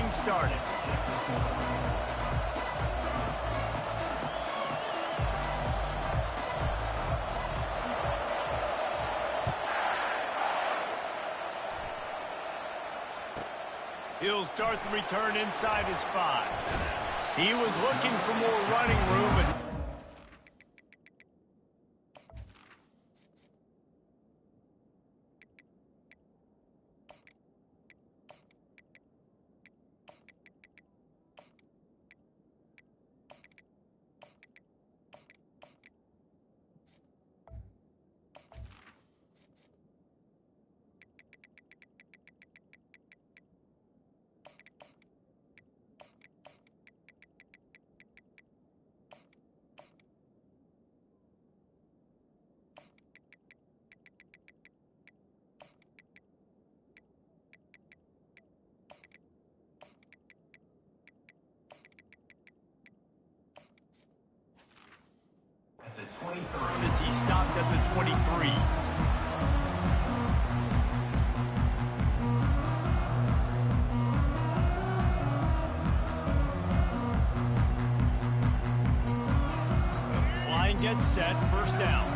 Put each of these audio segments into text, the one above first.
getting started. He'll start the return inside his 5. He was looking for more running room, but as he stopped at the 23. Line gets set, first down.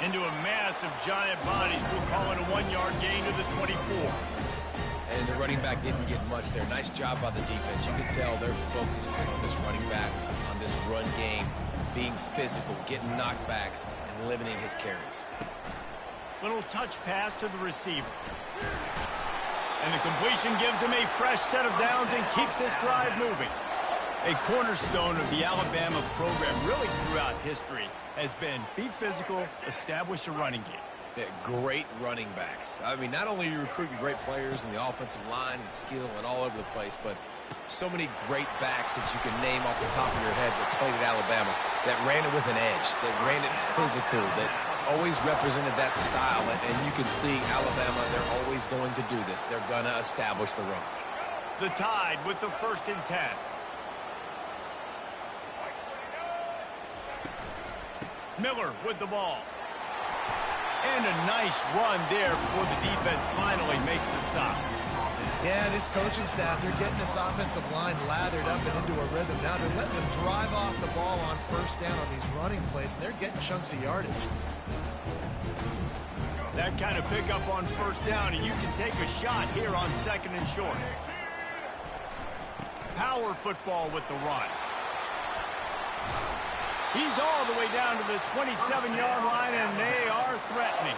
Into a mass of giant bodies, we'll call it a 1-yard gain to the 24. And the running back didn't get much there. Nice job by the defense. You can tell they're focused on this running back, on this run game, being physical, getting knockbacks, and limiting his carries. Little touch pass to the receiver. And the completion gives him a fresh set of downs and keeps this drive moving. A cornerstone of the Alabama program really throughout history has been be physical, establish a running game. Yeah, great running backs. I mean, not only are you recruiting great players in the offensive line and skill and all over the place, but so many great backs that you can name off the top of your head that played at Alabama, that ran it with an edge, that ran it physical, that always represented that style. And you can see Alabama, they're always going to do this. They're going to establish the run. The Tide with the 1st and 10. Miller with the ball. And a nice run there before the defense finally makes the stop. Yeah, this coaching staff, they're getting this offensive line lathered up and into a rhythm. Now they're letting them drive off the ball on first down on these running plays, and they're getting chunks of yardage. That kind of pickup on first down, and you can take a shot here on 2nd and short. Power football with the run. He's all the way down to the 27-yard line, and they are threatening.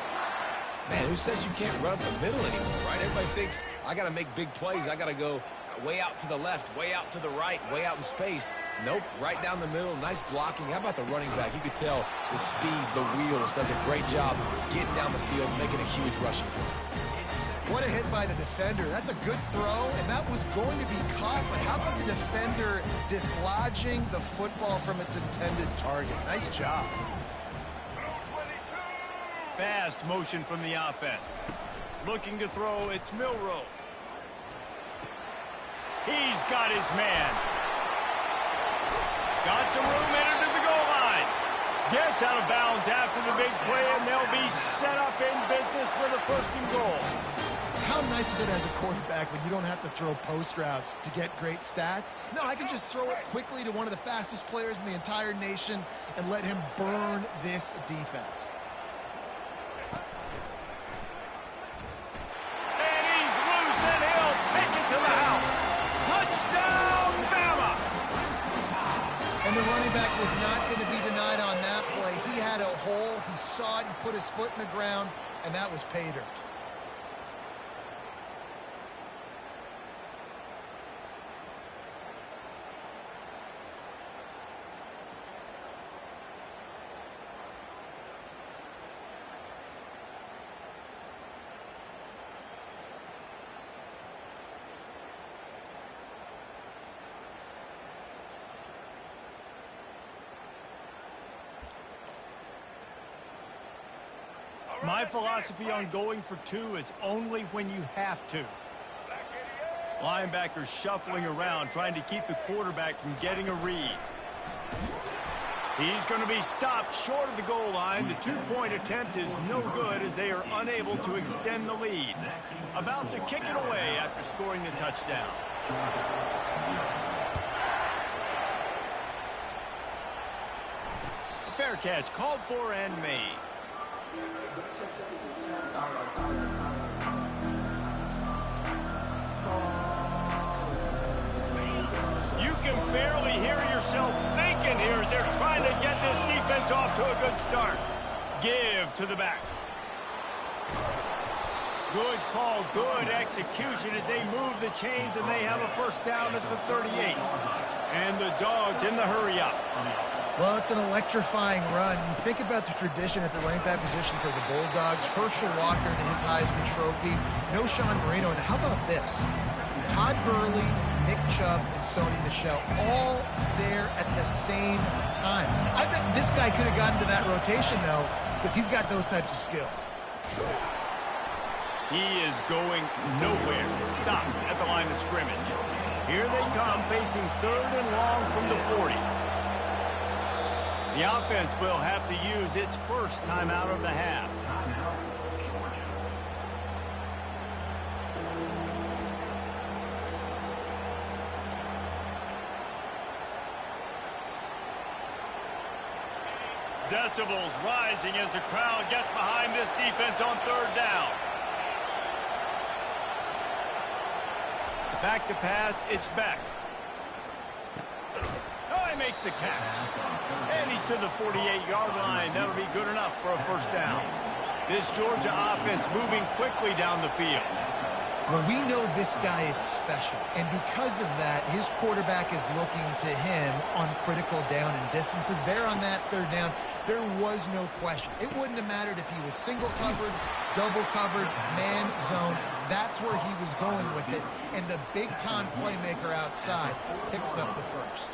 Man, who says you can't run up the middle anymore, right? Everybody thinks, I got to make big plays. I got to go way out to the left, way out to the right, way out in space. Nope, right down the middle, nice blocking. How about the running back? You could tell the speed, the wheels, does a great job getting down the field, making a huge rushing play. What a hit by the defender. That's a good throw, and that was going to be caught, but how about the defender dislodging the football from its intended target? Nice job. Fast motion from the offense. Looking to throw, it's Milroe. He's got his man. Got some room into the goal line. Gets out of bounds after the big play, and they'll be set up in business with a 1st and goal. How nice is it as a quarterback when you don't have to throw post routes to get great stats? No, I can just throw it quickly to one of the fastest players in the entire nation and let him burn this defense. And he's loose, and he'll take it to the house. Touchdown, Bama! And the running back was not going to be denied on that play. He had a hole, he saw it, he put his foot in the ground, and that was pay dirt. My philosophy on going for 2 is only when you have to. Linebackers shuffling around, trying to keep the quarterback from getting a read. He's going to be stopped short of the goal line. The two-point attempt is no good as they are unable to extend the lead. About to kick it away after scoring the touchdown. A fair catch called for and made. You can barely hear yourself thinking here as they're trying to get this defense off to a good start. Give to the back. Good call, good execution as they move the chains and they have a first down at the 38. And the Dogs in the hurry up. Well, it's an electrifying run. You think about the tradition at the running back position for the Bulldogs. Herschel Walker and his Heisman Trophy. No Sean Marino. And how about this? Todd Gurley, Nick Chubb, and Sony Michel all there at the same time. I bet this guy could have gotten to that rotation, though, because he's got those types of skills. He is going nowhere. Stop at the line of scrimmage. Here they come, facing 3rd and long from the 40. The offense will have to use its first timeout of the half. Decibels rising as the crowd gets behind this defense on 3rd down. Back to pass, it's back. Oh, he makes the catch. And he's to the 48-yard line. That'll be good enough for a first down. This Georgia offense moving quickly down the field. Well, we know this guy is special, and because of that, his quarterback is looking to him on critical down and distances. There on that 3rd down, there was no question. It wouldn't have mattered if he was single covered, double covered, man zone. That's where he was going with it, and the big-time playmaker outside picks up the first.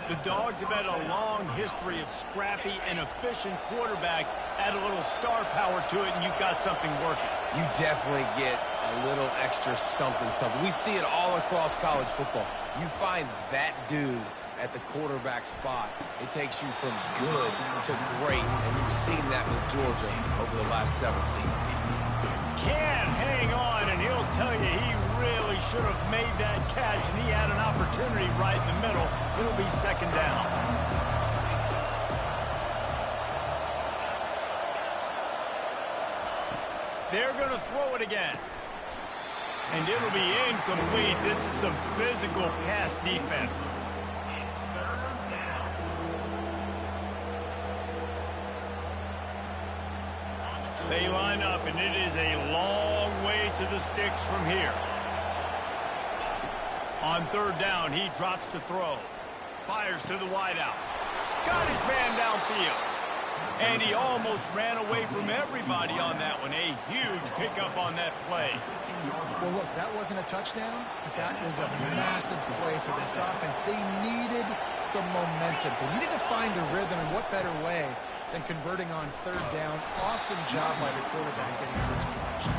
The Dogs have had a long history of scrappy and efficient quarterbacks. Add a little star power to it, and you've got something working. You definitely get a little extra something. We see it all across college football. You find that dude at the quarterback spot, it takes you from good to great, and you've seen that with Georgia over the last 7 seasons. Can't hang on, and he'll tell you he really should have made that catch, and he had an opportunity right in the middle. It'll be 2nd down. They're going to throw it again. And it'll be incomplete. This is some physical pass defense. They line up, and it is a long way to the sticks from here. On 3rd down, he drops to throw. Fires to the wideout. Got his man downfield. And he almost ran away from everybody on that one. A huge pickup on that play. Well, look, that wasn't a touchdown, but that was a massive play for this offense. They needed some momentum. They needed to find a rhythm, and what better way than converting on 3rd down. Awesome job by the quarterback getting first production.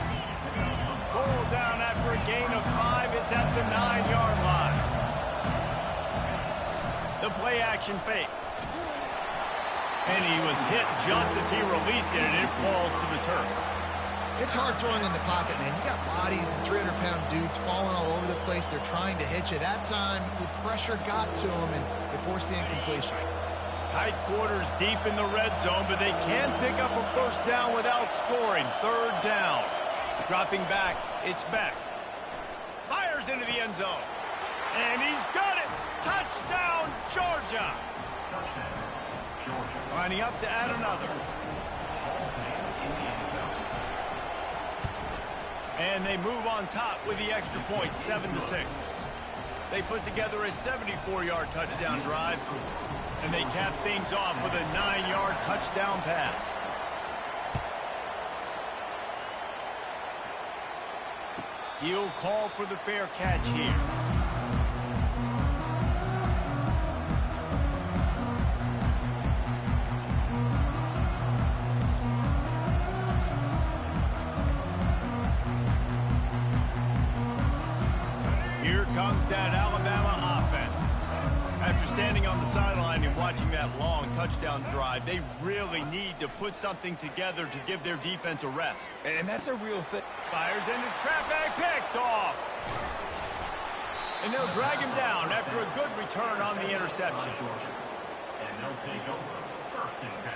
Ball down after a gain of 5. It's at the 9-yard line. The play action fake. And he was hit just as he released it, and it falls to the turf. It's hard throwing in the pocket, man. You got bodies and 300-pound dudes falling all over the place. They're trying to hit you. That time, the pressure got to him, and it forced the incompletion. Tight quarters deep in the red zone, but they can pick up a first down without scoring. 3rd down. Dropping back, it's back. Fires into the end zone. And he's got it. Touchdown, Georgia. Lining up to add another. And they move on top with the extra point, 7-6. They put together a 74-yard touchdown drive, and they cap things off with a 9-yard touchdown pass. He'll call for the fair catch here. Here comes that Alabama offense. After standing on the sideline and watching that long touchdown drive, they really need to put something together to give their defense a rest. And that's a real thing. Fires into traffic, picked off. And they'll drag him down after a good return on the interception. And they'll take over 1st and 10.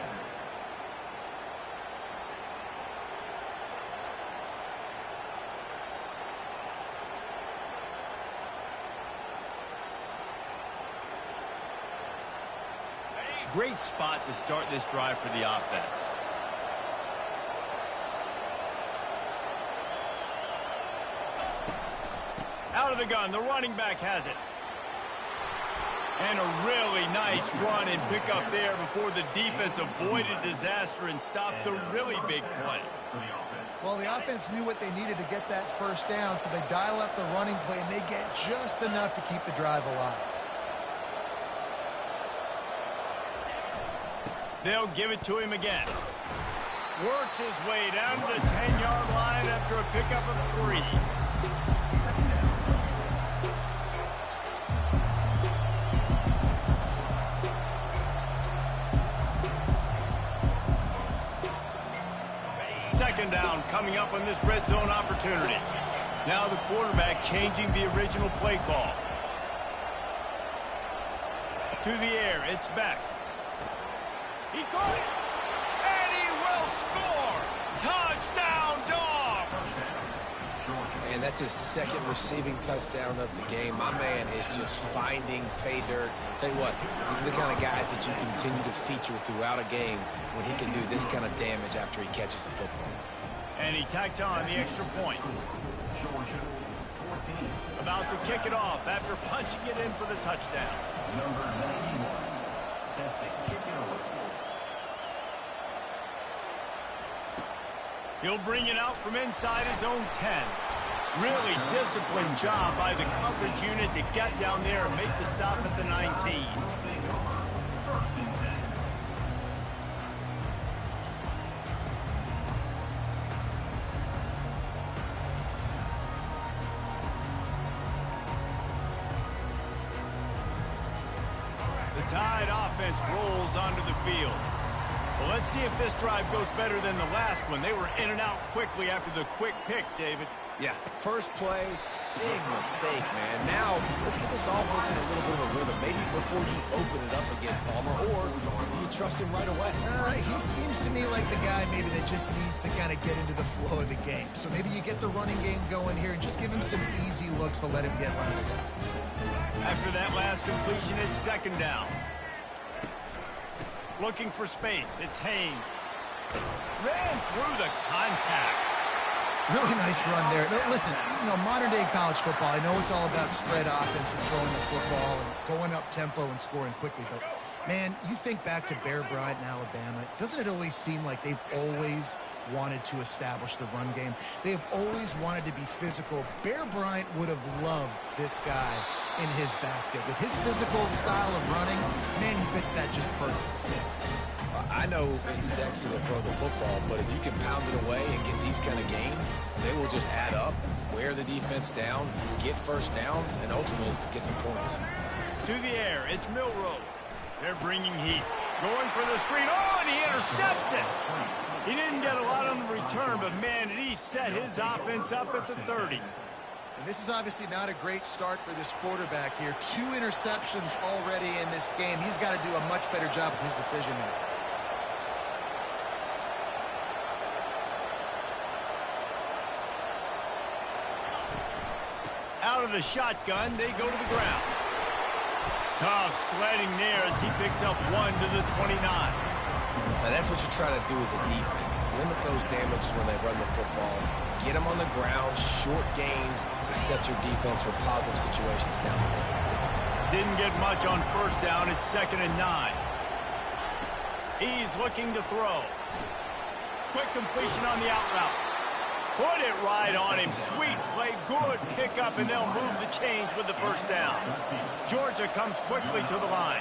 Great spot to start this drive for the offense. Out of the gun, the running back has it. And a really nice run and pick up there before the defense avoided disaster and stopped the really big play. Well, the offense knew what they needed to get that first down, so they dial up the running play, and they get just enough to keep the drive alive. They'll give it to him again. Works his way down to the 10-yard line after a pickup of 3. Second down coming up on this red zone opportunity. Now the quarterback changing the original play call. To the air, it's back. He caught it, and he will score! Touchdown, Dogs! And that's his second receiving touchdown of the game. My man is just finding pay dirt. Tell you what, these are the kind of guys that you continue to feature throughout a game when he can do this kind of damage after he catches the football. And he tacked on the extra point. About to kick it off after punching it in for the touchdown. Number 91, set to kick it over. He'll bring it out from inside his own 10. Really disciplined job by the coverage unit to get down there and make the stop at the 19. The Tide offense rolls onto the field. Well, let's see if this drive goes better than the last one. They were in and out quickly after the quick pick, David. Yeah, first play, big mistake, man. Now, let's get this offense in a little bit of a rhythm. Maybe before you open it up again, Palmer, or do you trust him right away? He seems to me like the guy maybe that just needs to kind of get into the flow of the game. So maybe you get the running game going here and just give him some easy looks to let him get lined up. After that last completion, it's second down. Looking for space, it's Haynes. Ran through the contact. Really nice run there. No, listen, modern-day college football, I know it's all about spread offense and throwing the football and going up tempo and scoring quickly, but, man, you think back to Bear Bryant in Alabama, doesn't it always seem like they've always wanted to establish the run game? They've always wanted to be physical. Bear Bryant would have loved this guy in his backfield. With his physical style of running, man, he fits that just perfectly. I know it's sexy to throw the football, but if you can pound it away and get these kind of gains, they will just add up, wear the defense down, get first downs, and ultimately get some points. To the air, it's Milroe. They're bringing heat. Going for the screen. Oh, and he intercepts it. He didn't get a lot on the return, but, man, he set his offense up at the 30. And this is obviously not a great start for this quarterback here. 2 interceptions already in this game. He's got to do a much better job with his decision-making. Out of the shotgun, they go to the ground. Tough sledding there as he picks up 1 to the 29. Now that's what you're trying to do as a defense. Limit those damages when they run the football. Get them on the ground, short gains to set your defense for positive situations down the road. Didn't get much on first down. It's 2nd and 9. He's looking to throw. Quick completion on the out route. Put it right on him. Sweet play. Good pickup, and they'll move the chains with the first down. Georgia comes quickly to the line.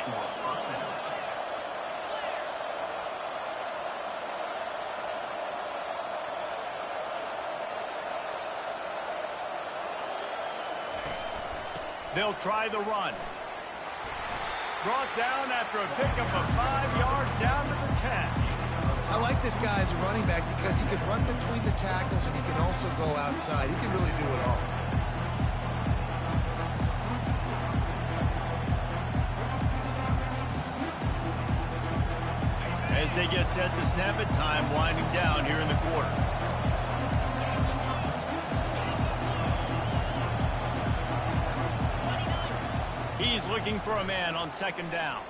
They'll try the run. Brought down after a pickup of 5 yards down to the 10. I like this guy as a running back because he can run between the tackles and he can also go outside. He can really do it all. As they get set to snap it, time winding down here in the quarter. He's looking for a man on second down.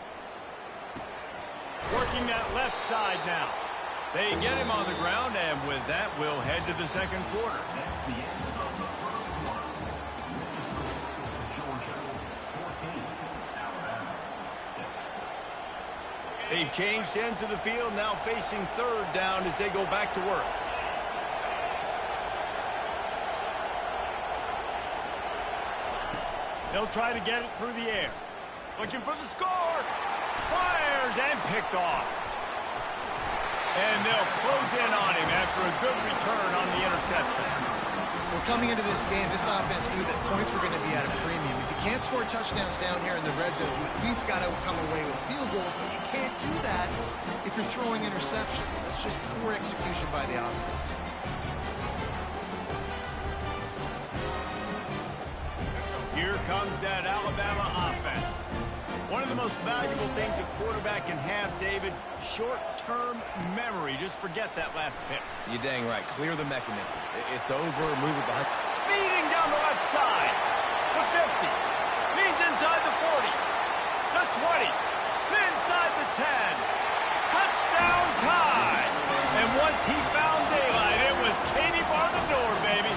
Working that left side now. They get him on the ground, and with that, we'll head to the second quarter. That's the end of the first quarter. Georgia 14, Alabama 6. They've changed ends of the field, now facing third down as they go back to work. They'll try to get it through the air. Looking for the score. Fires and picked off. And they'll close in on him after a good return on the interception. Well, coming into this game, this offense knew that points were going to be at a premium. If you can't score touchdowns down here in the red zone, you at least got to come away with field goals, but you can't do that if you're throwing interceptions. That's just poor execution by the offense. Here comes that Alabama offense. One of the most valuable things a quarterback can have, David, short-term memory. Just forget that last pick. You're dang right. Clear the mechanism. It's over. Move it behind. Speeding down the left side. The 50. He's inside the 40. The 20. Inside the 10. Touchdown tie. And once he found daylight, it was Katie bar the door, baby.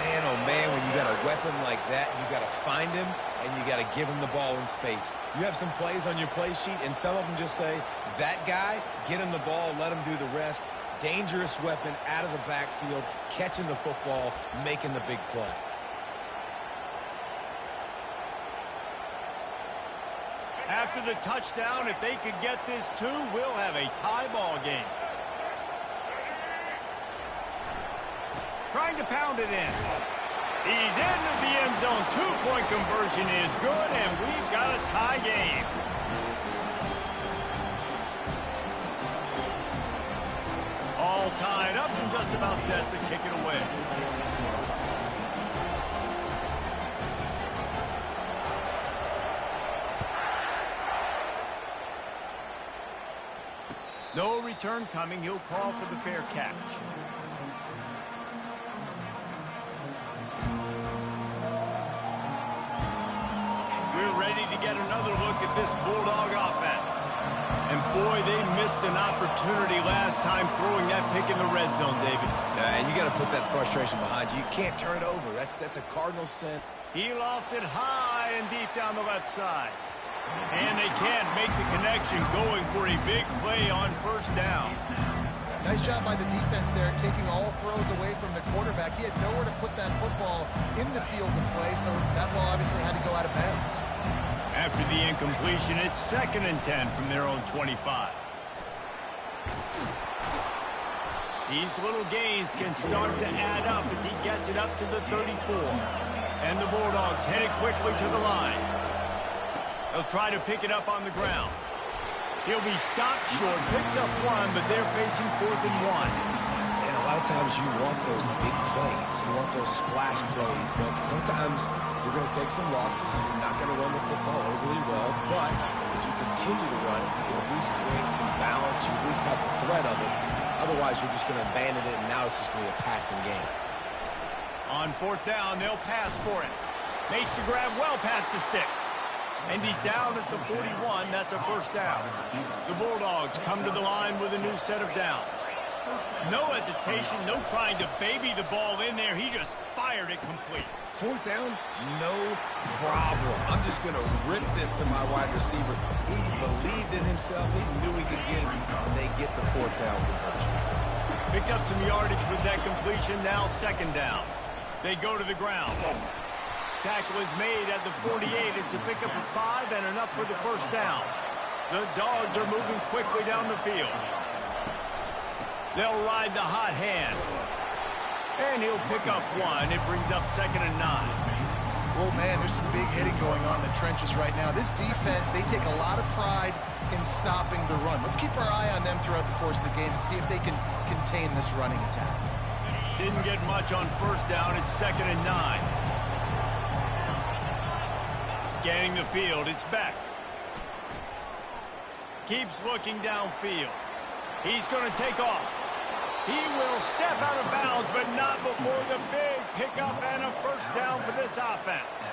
Man, oh man, when you got a weapon like that, you got to find him and you got to give him the ball in space. You have some plays on your play sheet, and some of them just say, that guy, get him the ball, let him do the rest. Dangerous weapon out of the backfield, catching the football, making the big play. After the touchdown, if they could get this too, we'll have a tie ball game. Trying to pound it in. He's into the end zone. Two-point conversion is good, and we've got a tie game. All tied up and just about set to kick it away. No return coming. He'll call for the fair catch. We're ready to get another look at this Bulldog offense. And boy, they missed an opportunity last time throwing that pick in the red zone, David. And you got to put that frustration behind you. You can't turn it over. That's a Cardinal sin. He lost it high and deep down the left side. And they can't make the connection, going for a big play on first down. Nice job by the defense there, taking all throws away from the quarterback. He had nowhere to put that football in the field to play, so that ball obviously had to go out of bounds. After the incompletion, it's 2nd and 10 from their own 25. These little gains can start to add up as he gets it up to the 34. And the Bulldogs headed quickly to the line. They'll try to pick it up on the ground. He'll be stopped short, picks up one, but they're facing 4th and 1. And a lot of times you want those big plays. You want those splash plays, but sometimes you're going to take some losses. You're not going to run the football overly well, but if you continue to run it, you can at least create some balance. You at least have the threat of it. Otherwise, you're just going to abandon it, and now it's just going to be a passing game. On 4th down, they'll pass for it. Makes the grab well past the sticks. And he's down at the 41. That's a first down. The Bulldogs come to the line with a new set of downs. No hesitation, no trying to baby the ball in there. He just fired it complete. 4th down, no problem. I'm just going to rip this to my wide receiver. He believed in himself. He knew he could get it, and they get the 4th down conversion. Picked up some yardage with that completion. Now 2nd down. They go to the ground. Tackle is made at the 48. It's a pickup of 5 and enough for the first down. The Dogs are moving quickly down the field. They'll ride the hot hand. And he'll pick up 1. It brings up 2nd and 9. Oh, man, there's some big hitting going on in the trenches right now. This defense, they take a lot of pride in stopping the run. Let's keep our eye on them throughout the course of the game and see if they can contain this running attack. Didn't get much on first down. It's 2nd and 9. Scanning the field. It's Beck. Keeps looking downfield. He's going to take off. He will step out of bounds, but not before the big pickup and a first down for this offense.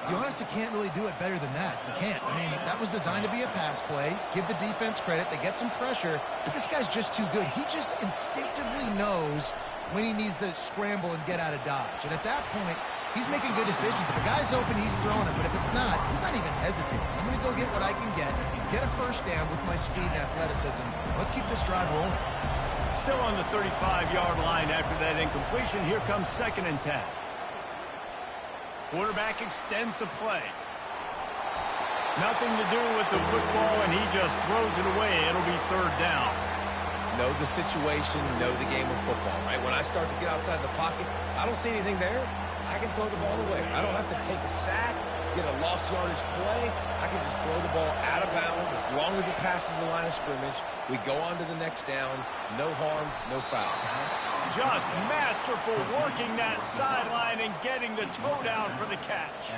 You honestly can't really do it better than that. You can't. I mean, that was designed to be a pass play. Give the defense credit. They get some pressure, but this guy's just too good. He just instinctively knows when he needs to scramble and get out of dodge. And at that point, he's making good decisions. If a guy's open, he's throwing it. But if it's not, he's not even hesitating. I'm going to go get what I can get a first down with my speed and athleticism. Let's keep this drive rolling. Still on the 35-yard line after that incompletion. Here comes 2nd and 10. Quarterback extends the play. Nothing to do with the football, and he just throws it away. It'll be 3rd down. Know the situation, know the game of football, right? When I start to get outside the pocket, I don't see anything there. I can throw the ball away. I don't have to take a sack, get a lost yardage play. I can just throw the ball out of bounds as long as it passes the line of scrimmage. We go on to the next down. No harm, no foul. Just masterful working that sideline and getting the toe down for the catch.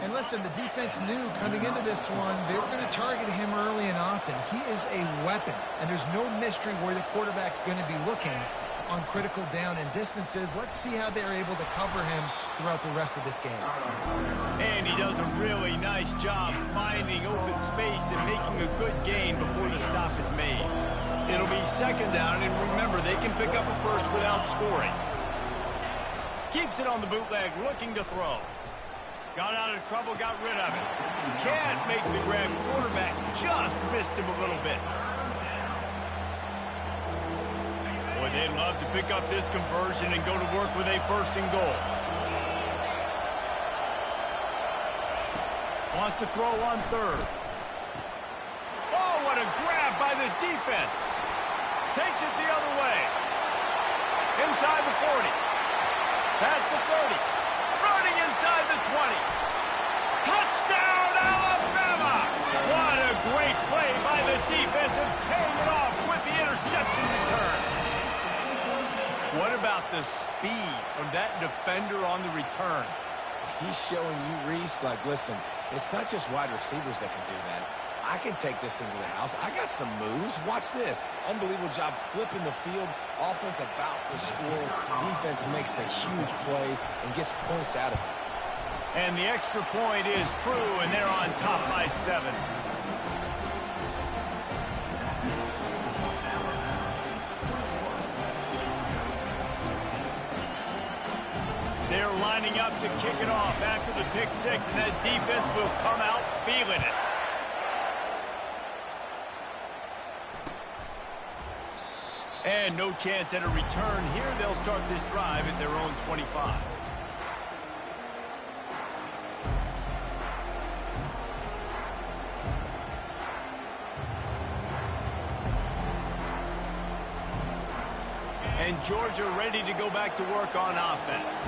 And listen, the defense knew coming into this one, they were going to target him early and often. He is a weapon, and there's no mystery where the quarterback's going to be looking on critical down and distances. Let's see how they're able to cover him throughout the rest of this game. And he does a really nice job finding open space and making a good gain before the stop is made. It'll be 2nd down, and remember, they can pick up a first without scoring. Keeps it on the bootleg, looking to throw. Got out of trouble, got rid of it. Can't make the grab. Quarterback just missed him a little bit. Boy, they'd love to pick up this conversion and go to work with a 1st and goal. Wants to throw on 3rd. Oh, what a grab by the defense. Takes it the other way. Inside the 40. Past the 30. Running inside the 20. Touchdown, Alabama! What a great play by the defense and paying it off with the interception return. What about the speed from that defender on the return? He's showing you, Reese, like, listen, it's not just wide receivers that can do that. I can take this thing to the house. I got some moves. Watch this. Unbelievable job flipping the field. Offense about to score. Defense makes the huge plays and gets points out of it. And the extra point is true, and they're on top by 7. They're lining up to kick it off after the pick 6, and that defense will come out feeling it. And no chance at a return here. They'll start this drive at their own 25. And Georgia ready to go back to work on offense.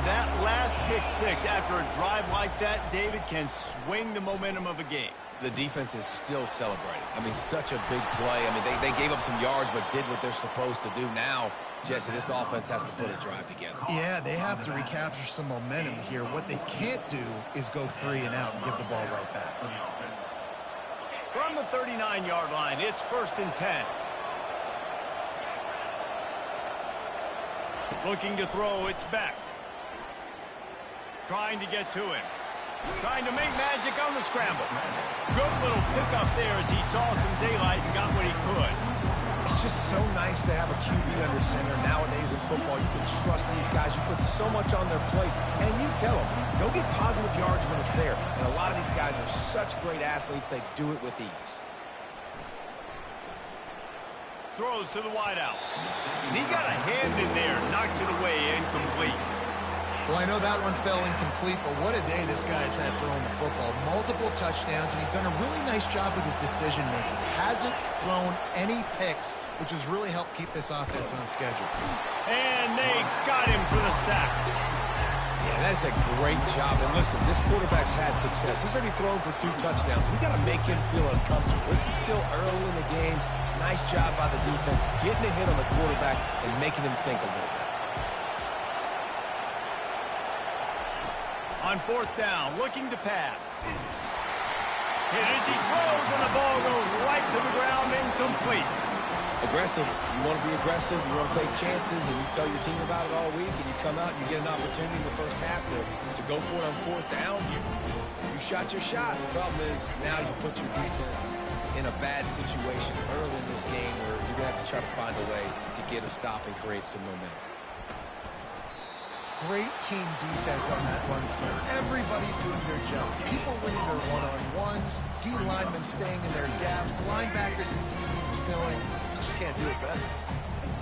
That last pick 6 after a drive like that, David, can swing the momentum of a game. The defense is still celebrating. I mean, such a big play. I mean, they gave up some yards but did what they're supposed to do. Now, Jesse, this offense has to put a drive together. Yeah, they have to recapture some momentum here. What they can't do is go 3 and out and give the ball right back. From the 39-yard line, it's 1st and 10. Looking to throw, it's Beck. Trying to get to him. Trying to make magic on the scramble. Good little pickup there as he saw some daylight and got what he could. It's just so nice to have a QB under center. Nowadays in football, you can trust these guys. You put so much on their plate, and you tell them, go get positive yards when it's there. And a lot of these guys are such great athletes, they do it with ease. Throws to the wideout. And he got a hand in there, knocks it away, incomplete. Well, I know that one fell incomplete, but what a day this guy's had throwing the football. Multiple touchdowns, and he's done a really nice job with his decision-making. Hasn't thrown any picks, which has really helped keep this offense on schedule. And they got him for the sack. Yeah, that's a great job. And listen, this quarterback's had success. He's already thrown for 2 touchdowns. We got to make him feel uncomfortable. This is still early in the game. Nice job by the defense, getting a hit on the quarterback and making him think a little bit. On 4th down, looking to pass. Hit as he throws, and the ball goes right to the ground, incomplete. Aggressive. You want to be aggressive. You want to take chances, and you tell your team about it all week, and you come out and you get an opportunity in the first half to go for it on 4th down. You shot your shot. The problem is now you put your defense in a bad situation early in this game where you're going to have to try to find a way to get a stop and create some momentum. Great team defense on that run play. Everybody doing their job. People winning their one-on-ones, D linemen staying in their gaps, linebackers and DBs filling. You just can't do it better.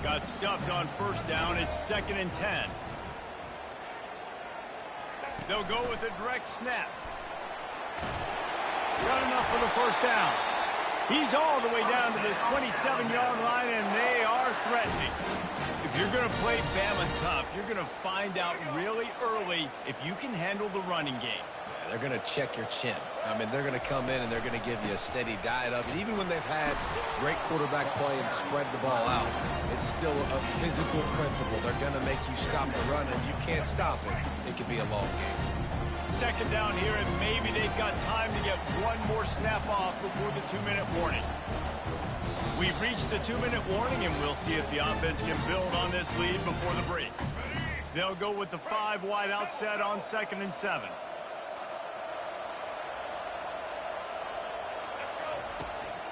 Got stuffed on 1st down. It's 2nd and 10. They'll go with a direct snap. Got enough for the 1st down. He's all the way down to the 27-yard line, and they are threatening. If you're going to play Bama tough, you're going to find out really early if you can handle the running game. Yeah, they're going to check your chin. I mean, they're going to come in and they're going to give you a steady diet of it. Even when they've had great quarterback play and spread the ball out, it's still a physical principle. They're going to make you stop the run, and if you can't stop it, it could be a long game. 2nd down here, and maybe they've got time to get one more snap off before the 2-minute warning. We've reached the 2-minute warning, and we'll see if the offense can build on this lead before the break. They'll go with the 5 wide out set on 2nd and 7.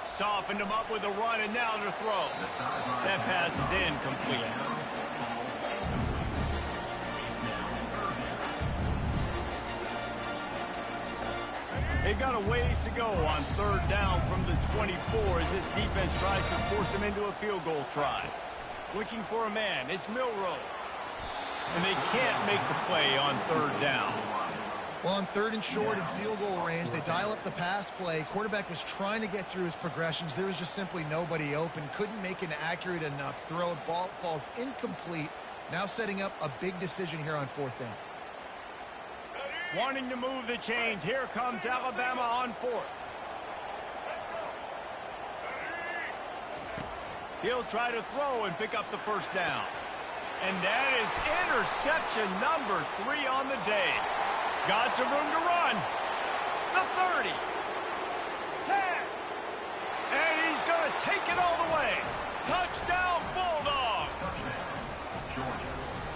Softened him up with a run, and now to throw. That pass is incomplete. They've got a ways to go on 3rd down from the 24 as this defense tries to force them into a field goal try. Looking for a man, it's Milroe. And they can't make the play on 3rd down. Well, on 3rd and short and field goal range, they dial up the pass play. Quarterback was trying to get through his progressions. There was just simply nobody open. Couldn't make an accurate enough throw. Ball falls incomplete. Now setting up a big decision here on 4th down. Wanting to move the chains. Here comes Alabama on 4th. He'll try to throw and pick up the 1st down. And that is interception number 3 on the day. Got some room to run. The 30. 10. And he's going to take it all the way. Touchdown, Bulldogs.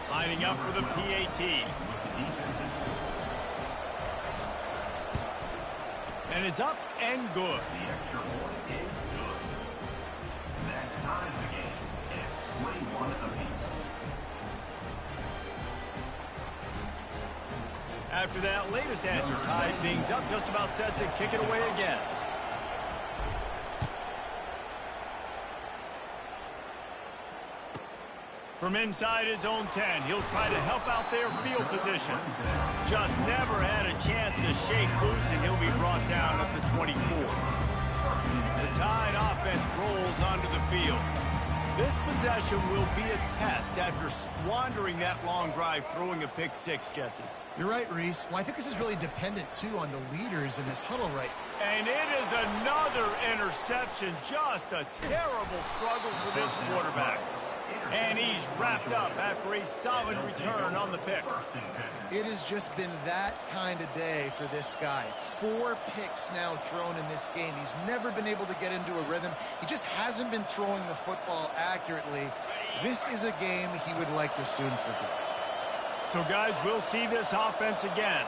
Lining up for the PAT. And it's up and good. The extra point is good. That ties the game at 21 apiece. After that latest answer tied things up, just about set to kick it away again. From inside his own 10, he'll try to help out their field position. Just never had a chance to shake loose, and he'll be brought down at the 24. The Tide offense rolls onto the field. This possession will be a test after squandering that long drive, throwing a pick 6, Jesse. You're right, Reese. Well, I think this is really dependent, too, on the leaders in this huddle right. And it is another interception. Just a terrible struggle for this quarterback. And he's wrapped up after a solid return on the pick. It has just been that kind of day for this guy. 4 picks now thrown in this game. He's never been able to get into a rhythm. He just hasn't been throwing the football accurately. This is a game he would like to soon forget. So, guys, we'll see this offense again.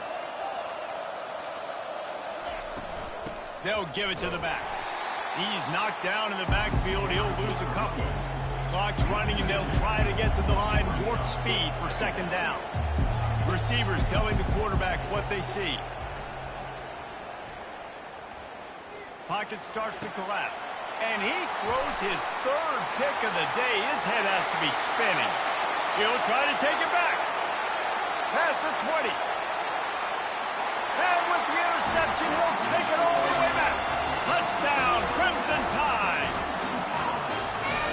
They'll give it to the back. He's knocked down in the backfield. He'll lose a couple. Clock's running, and they'll try to get to the line warp speed for 2nd down. Receivers telling the quarterback what they see. Pocket starts to collapse. And he throws his 3rd pick of the day. His head has to be spinning. He'll try to take it back. Past the 20. And with the interception, he'll take it all the way back. Touchdown, Crimson Tide.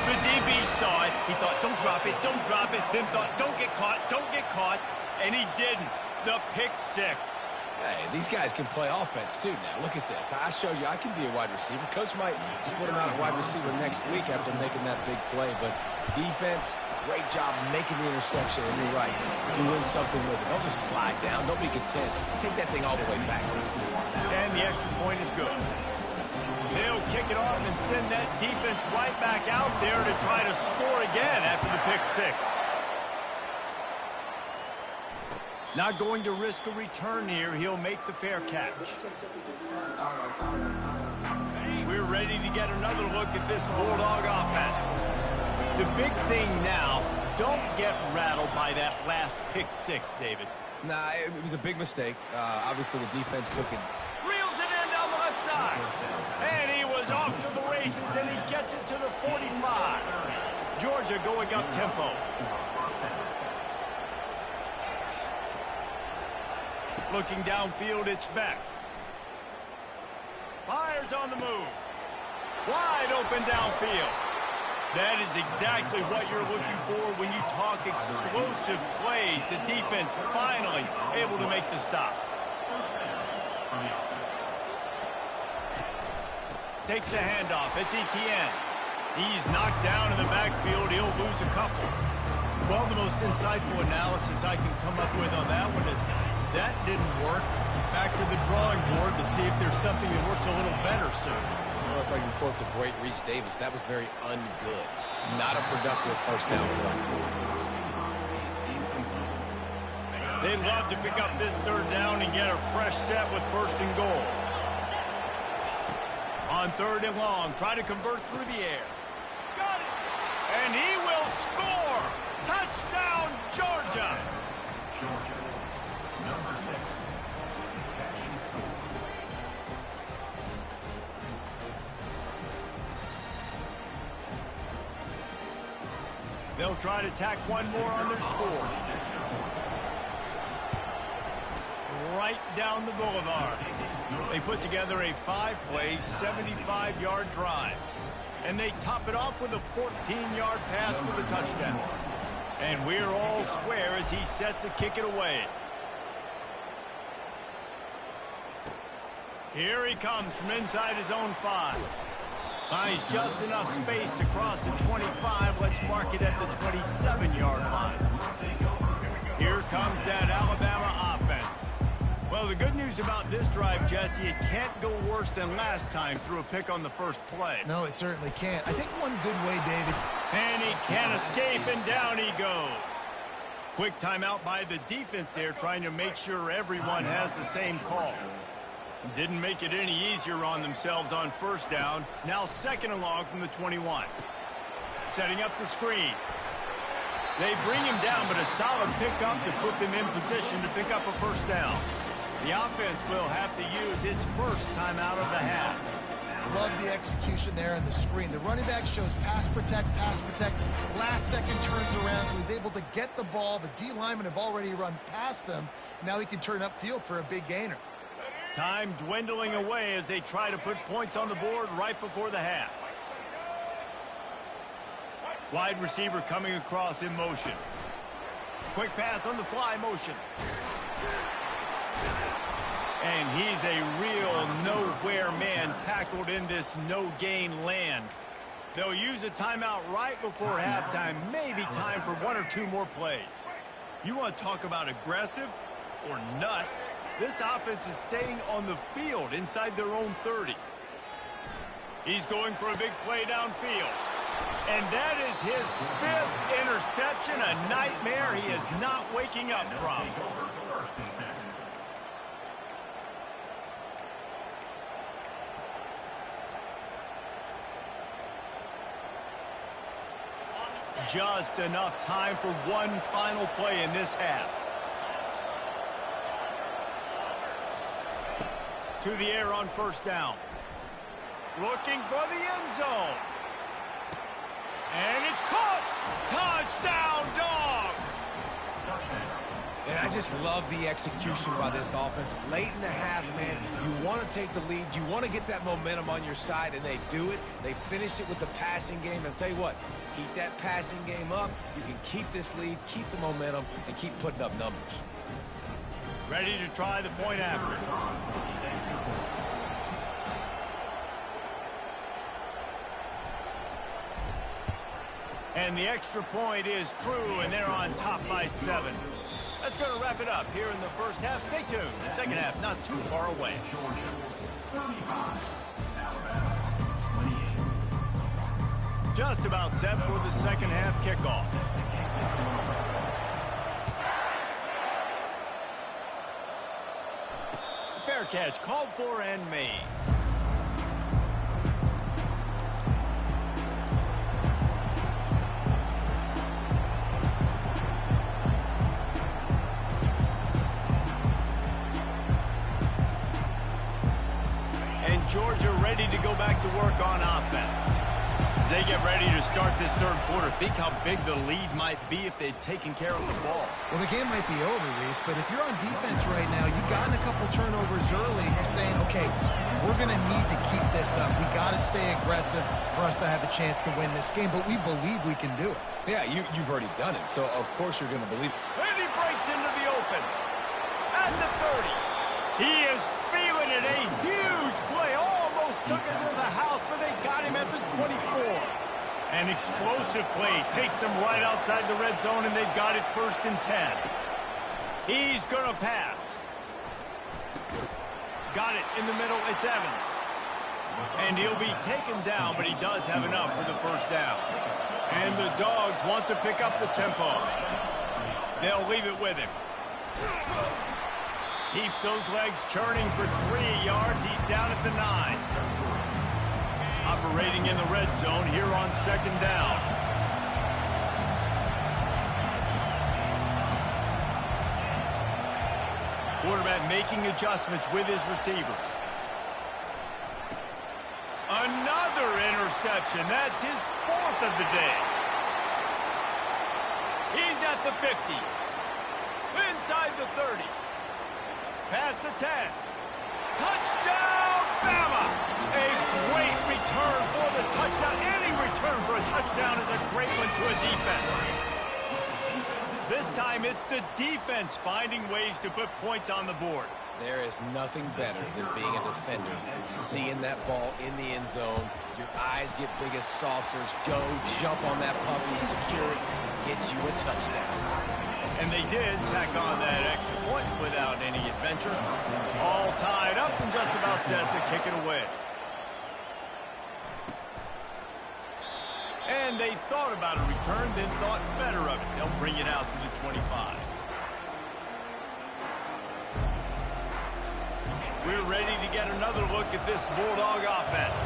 The DB saw it. He thought, don't drop it, then thought, don't get caught. And he didn't. The pick six. Hey, these guys can play offense, too, now. Look at this. I showed you I can be a wide receiver. Coach might split him out at wide receiver next week after making that big play. But defense, great job making the interception. And you're right, doing something with it. Don't just slide down. Don't be content. Take that thing all the way back. And the extra point is good. They'll kick it off and send that defense right back out there to try to score again after the pick six. Not going to risk a return here. He'll make the fair catch. We're ready to get another look at this Bulldog offense. The big thing now, don't get rattled by that last pick six, David. Nah, it was a big mistake. Obviously, the defense took it. Reels it in down the left side. And he was off to the races, and he gets it to the 45. Georgia going up tempo. Looking downfield, it's Beck. Fires on the move. Wide open downfield. That is exactly what you're looking for when you talk explosive plays. The defense finally able to make the stop. Takes the handoff. It's Etienne. He's knocked down in the backfield. He'll lose a couple. Well, the most insightful analysis I can come up with on that one is that didn't work. Back to the drawing board to see if there's something that works a little better soon. I don't know if I can quote the great Reese Davis. That was very ungood. Not a productive first down play. They'd love to pick up this third down and get a fresh set with first and goal. On third and long, try to convert through the air. Got it! And he will score! Touchdown, Georgia! Georgia, number 6. Catching score. They'll try to tack one more on their score. Right down the boulevard. They put together a 5-play, 75-yard drive. And they top it off with a 14-yard pass for the touchdown. And we're all square as he's set to kick it away. Here he comes from inside his own 5. Finds just enough space to cross the 25. Let's mark it at the 27-yard line. Here comes that Alabama offense. Well, the good news about this drive, Jesse, it can't go worse than last time through a pick on the first play. No, it certainly can't. I think one good way, David. And he can't escape, and down he goes. Quick timeout by the defense there, trying to make sure everyone has the same call. Didn't make it any easier on themselves on first down. Now second and long from the 21. Setting up the screen. They bring him down, but a solid pickup to put them in position to pick up a first down. The offense will have to use its first timeout of the half. Love the execution there in the screen. The running back shows pass protect. Last second turns around, so he's able to get the ball. The D linemen have already run past him. Now he can turn upfield for a big gainer. Time dwindling away as they try to put points on the board right before the half. Wide receiver coming across in motion. Quick pass on the fly motion. And he's a real nowhere man tackled in this no-gain land. They'll use a timeout right before halftime. Maybe time for one or two more plays. You want to talk about aggressive or nuts? This offense is staying on the field inside their own 30. He's going for a big play downfield. And that is his 5th interception, a nightmare he is not waking up from. Just enough time for one final play in this half. To the air on first down. Looking for the end zone. And it's caught. Touchdown, Dogs. And I just love the execution by this offense. Late in the half, man, you want to take the lead. You want to get that momentum on your side, and they do it. They finish it with the passing game. And I'll tell you what, Keep that passing game up. You can keep this lead, keep the momentum, and keep putting up numbers. Ready to try the point after. And the extra point is true, and they're on top by 7. That's going to wrap it up here in the first half. Stay tuned. The second half not too far away. Georgia, 35. Alabama, 28. Just about set for the second half kickoff. Fair catch called for and made. And Georgia ready to go back to work on offense. As they get ready to start this third quarter, think how big the lead might be if they'd taken care of the ball. Well, the game might be over, Reese, but if you're on defense right now, you've gotten a couple turnovers early, and you're saying, okay, we're going to need to keep this up. We got to stay aggressive for us to have a chance to win this game, but we believe we can do it. Yeah, you've already done it, so of course you're going to believe it. And he breaks into the open. At the 30. He is feeling it. A huge play. Almost took it to the house, but they got him at the 24. An explosive play takes them right outside the red zone, and they've got it 1st and 10. He's going to pass. Got it in the middle. It's Evans. And he'll be taken down, but he does have enough for the first down. And the Dogs want to pick up the tempo. They'll leave it with him. Keeps those legs churning for 3 yards. He's down at the 9. Operating in the red zone here on 2nd down. Quarterback making adjustments with his receivers. Another interception. That's his 4th of the day. He's at the 50. Inside the 30. Past the 10. Touchdown, Bama! A great return for the touchdown. Any return for a touchdown is a great one to a defense. This time it's the defense finding ways to put points on the board. There is nothing better than being a defender. Seeing that ball in the end zone, your eyes get big as saucers. Go, jump on that puppy, secure it, get you a touchdown. And they did tack on that extra point without any adventure. All tied up and just about set to kick it away. And they thought about a return, then thought better of it. They'll bring it out to the 25. We're ready to get another look at this Bulldog offense.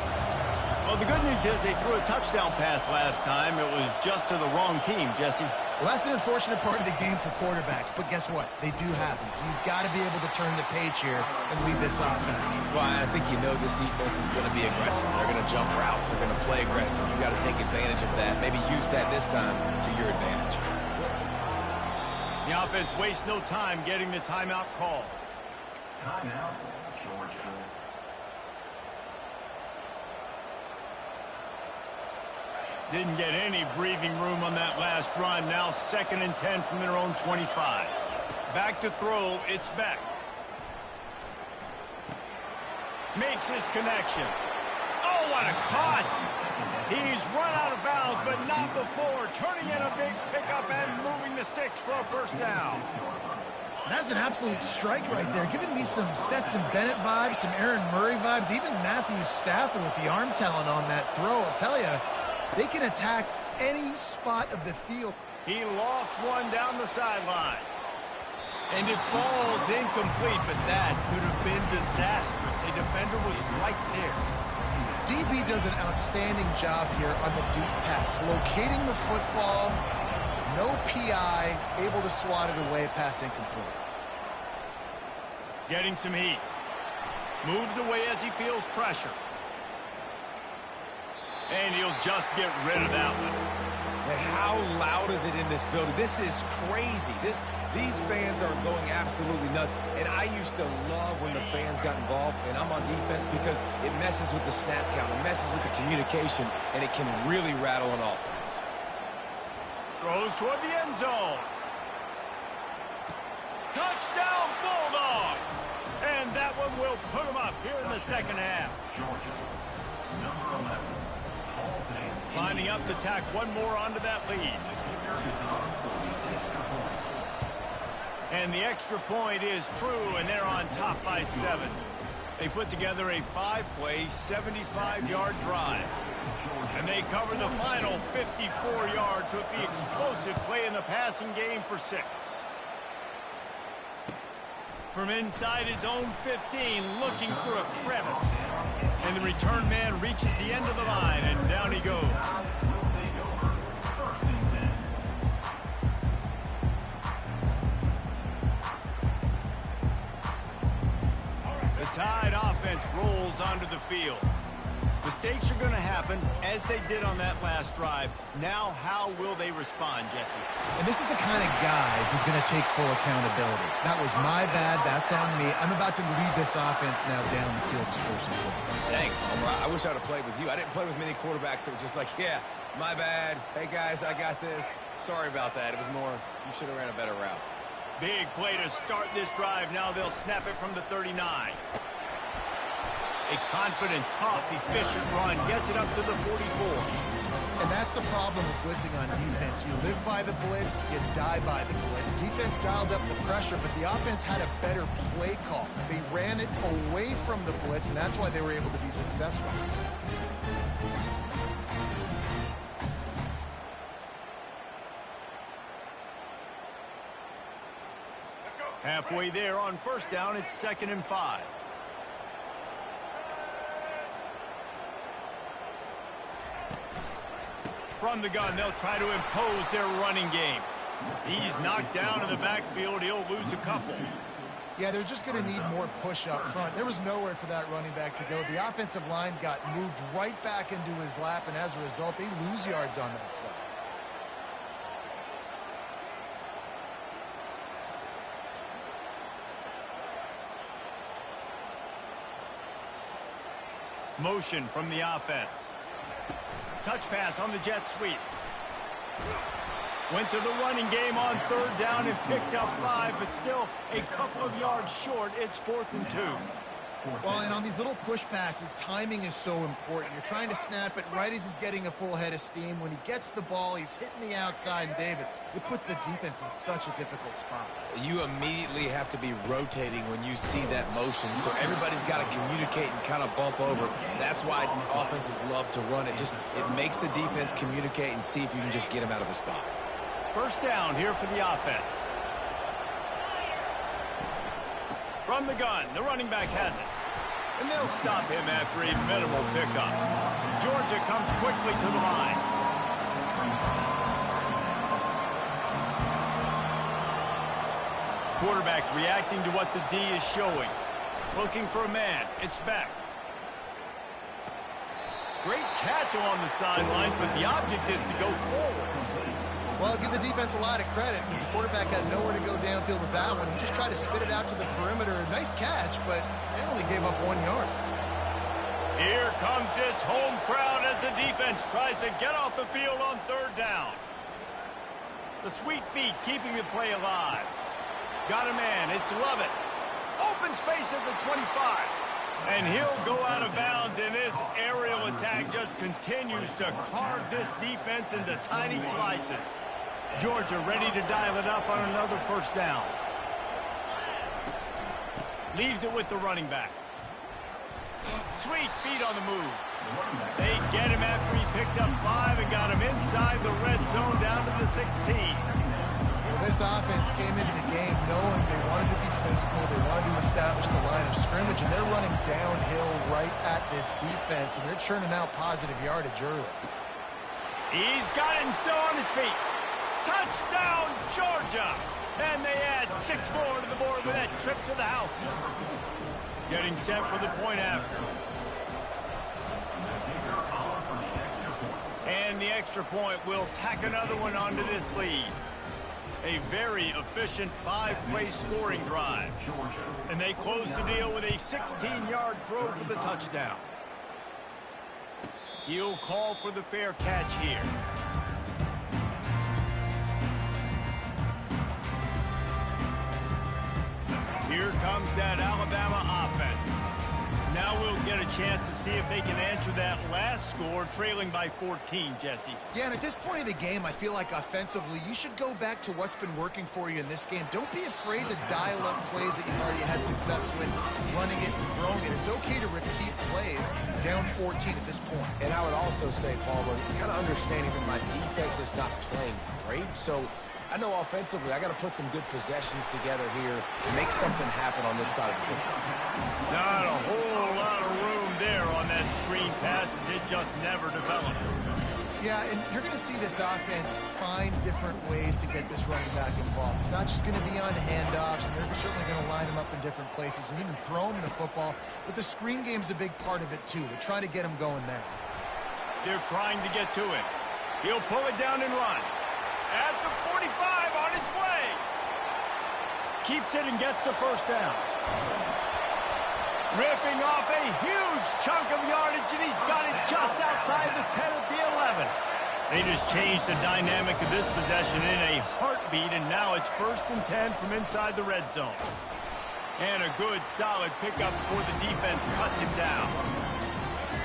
Well, the good news is they threw a touchdown pass last time. It was just to the wrong team, Jesse. Well, that's an unfortunate part of the game for quarterbacks, but guess what? They do happen, so you've got to be able to turn the page here and lead this offense. Well, I think you know this defense is going to be aggressive. They're going to jump routes. They're going to play aggressive. You've got to take advantage of that. Maybe use that this time to your advantage. The offense wastes no time getting the timeout call. Timeout, Georgia. Didn't get any breathing room on that last run. Now 2nd and 10 from their own 25. Back to throw. It's Beck. Makes his connection. Oh, what a cut! He's run out of bounds, but not before. Turning in a big pickup and moving the sticks for a first down. That's an absolute strike right there. Giving me some Stetson Bennett vibes, some Aaron Murray vibes, even Matthew Stafford with the arm talent on that throw. I'll tell you, they can attack any spot of the field. He lost one down the sideline. And it falls incomplete, but that could have been disastrous. A defender was right there. DB does an outstanding job here on the deep pass, locating the football, no PI, able to swat it away, pass incomplete. Getting some heat. Moves away as he feels pressure. And he'll just get rid of that one. And how loud is it in this building? This is crazy. These fans are going absolutely nuts. And I used to love when the fans got involved, and I'm on defense because it messes with the snap count. It messes with the communication, and it can really rattle an offense. Throws toward the end zone. Touchdown, Bulldogs! And that one will put them up here in the second half. Georgia. Number 11. Lining up to tack one more onto that lead. And the extra point is true, and they're on top by 7. They put together a 5-play, 75-yard drive. And they cover the final 54 yards with the explosive play in the passing game for 6. From inside his own 15, looking for a crevice. And the return man reaches the end of the line, and down he goes. The Tide offense rolls onto the field. Mistakes are going to happen, as they did on that last drive. Now, how will they respond, Jesse? And this is the kind of guy who's going to take full accountability. That was my bad. That's on me. I'm about to lead this offense now down the field to score some points. Dang, Homer, I wish I would have played with you. I didn't play with many quarterbacks that were just like, yeah, my bad. Hey, guys, I got this. Sorry about that. It was more, you should have ran a better route. Big play to start this drive. Now they'll snap it from the 39. A confident, tough, efficient run gets it up to the 44. And that's the problem with blitzing on defense. You live by the blitz, you die by the blitz. Defense dialed up the pressure, but the offense had a better play call. They ran it away from the blitz, and that's why they were able to be successful. Halfway there on first down, it's 2nd and 5. From the gun, they'll try to impose their running game. He's knocked down in the backfield. He'll lose a couple. Yeah, they're just going to need more push up front. There was nowhere for that running back to go. The offensive line got moved right back into his lap, and as a result, they lose yards on that play. Motion from the offense. Touch pass on the jet sweep. Went to the running game on 3rd down and picked up 5, but still a couple of yards short. It's 4th and 2. Well, and on these little push passes, timing is so important. You're trying to snap it right as he's getting a full head of steam. When he gets the ball, he's hitting the outside, and David, it puts the defense in such a difficult spot. You immediately have to be rotating when you see that motion, so everybody's got to communicate and kind of bump over. That's why offenses love to run it. It makes the defense communicate and see if you can just get him out of a spot. First down here for the offense. From the gun, the running back has it. And they'll stop him after a minimal pickup. Georgia comes quickly to the line. Quarterback reacting to what the D is showing. Looking for a man. It's Beck. Great catch along the sidelines, but the object is to go forward. Well, give the defense a lot of credit because the quarterback had nowhere to go downfield with that one. He just tried to spit it out to the perimeter. Nice catch, but they only gave up 1 yard. Here comes this home crowd as the defense tries to get off the field on 3rd down. The sweet feet keeping the play alive. Got a man. It's Lovett. Open space at the 25. And he'll go out of bounds, and this aerial attack just continues to carve this defense into tiny slices. Georgia ready to dial it up on another first down. Leaves it with the running back. Sweet feet on the move. They get him after he picked up 5 and got him inside the red zone down to the 16. Well, this offense came into the game knowing they wanted to be physical. They wanted to establish the line of scrimmage, and they're running downhill right at this defense, and they're churning out positive yardage early. He's got it and still on his feet. Touchdown, Georgia! And they add 6 more to the board with that trip to the house. Getting set for the point after. And the extra point will tack another one onto this lead. A very efficient 5-play scoring drive. And they close the deal with a 16-yard throw for the touchdown. He'll call for the fair catch here. that Alabama offense. Now we'll get a chance to see if they can answer that last score, trailing by 14, Jesse. Yeah, and at this point of the game, I feel like offensively, you should go back to what's been working for you in this game. Don't be afraid to dial up plays that you've already had success with, running it and throwing it. It's okay to repeat plays down 14 at this point. And I would also say, Palmer, kind of understanding that my defense is not playing great, so I know offensively I got to put some good possessions together here to make something happen on this side of the football. Not a whole lot of room there on that screen pass as it just never developed. Yeah, and you're going to see this offense find different ways to get this running back involved. It's not just going to be on handoffs, and they're certainly going to line him up in different places and even throw him the football. But the screen game's a big part of it, too. They're trying to get him going there. They're trying to get to it. He'll pull it down and run. At the 45, on its way. Keeps it and gets the first down. Ripping off a huge chunk of yardage, and he's got it just outside the 10 at the 11. They just changed the dynamic of this possession in a heartbeat, and now it's 1st and 10 from inside the red zone. And a good, solid pickup before the defense cuts him down.